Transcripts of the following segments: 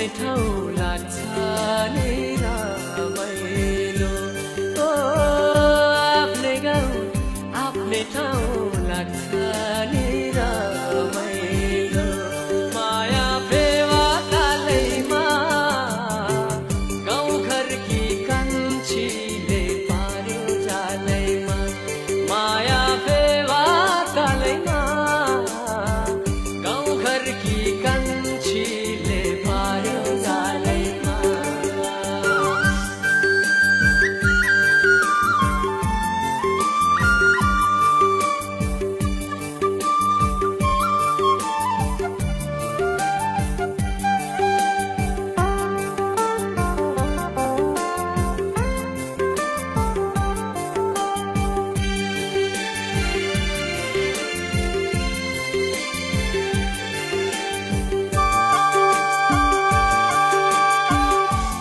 आफ्नै ठाउँ लाग्छ नि रमाइलो ओ आफ्नै गाउँ आफ्नै ठाउँ लाग्छ नि रमाइलो माया फेवा कालैमा गाउँ घरकी कान्छीले पार्यो जालैमा माया फेवा कालैमा गाउँ घरकी कान्छीले पार्यो जालैमा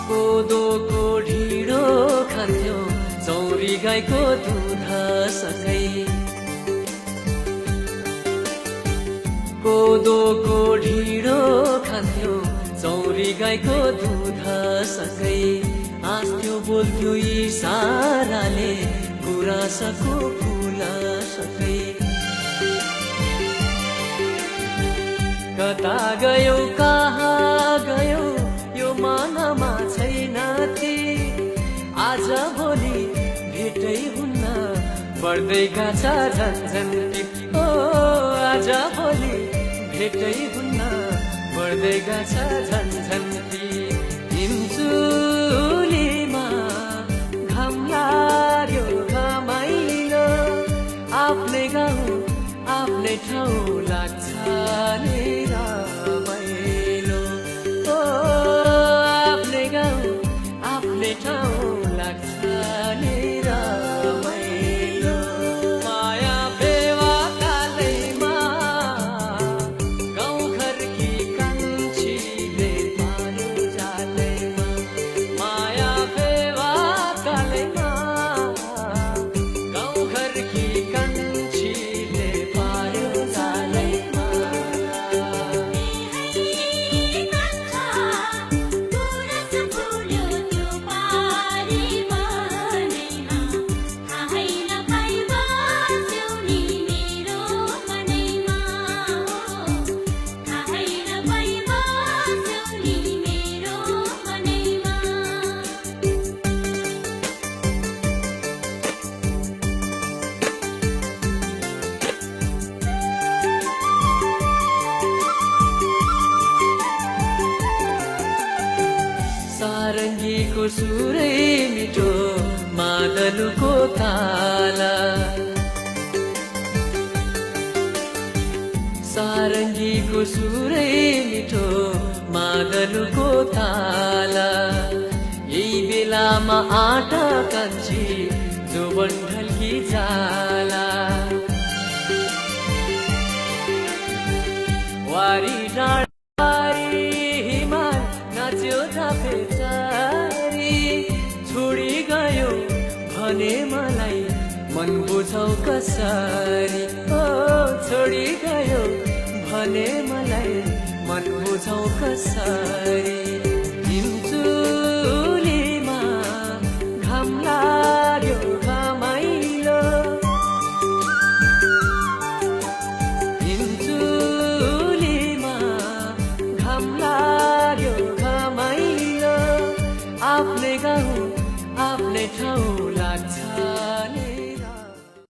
कोदोको ढिँडो खान्थ्यो चौरी गाईको दुधसँगै कोदोको ढिँडो खान्थ्यो चौरी गाईको दुधसँगै हाँस्थ्यो बोल्थ्यो इसाराले गुराँसको फुलसँगै कता गयो कहाँ गयो यो मनमा छैन ती आज भोलि भेटै हुन्न बढ्दै गछ झन्झन ओ आज भोलि भेटै हुन्न बढ्दै गछ झन्झन हिमचुलीमा घाम लाग्यो घमाइलो आफ्नै गाउँ आफ्नै ठाउँ लाग्छ नि रमाइलो ओ आफ्नै गाउँ आफ्नै ठाउँ लाग्छ नि रमाइलो माया फेवा कालैमा गाउँ घरकी कान्छीले पार्यो जालैमा माया फेवा कालैमा गाउँ घरकी कान्छीले पार्यो जालैमा सारङ्गीको सुरै मिठो मादलुको ताला सारङ्गीको सुरै मिठो मादलुको ताला यही बेलामा आँटा कान्छी जोबन ढल्की जाला वारी डाँडा हिमाल नाच्यो थापेचारी छोडी गयो भने मलाई मन बुझौ कसरी ओ छोडी गयो भने मलाई मन बुझौ कसरी हिमचुलीमा घाम लाग्यो घमाइलो हिमचुलीमा घाम लाग्यो घमाइलो आफ्नै गाउँ आफ्नै ठाउँ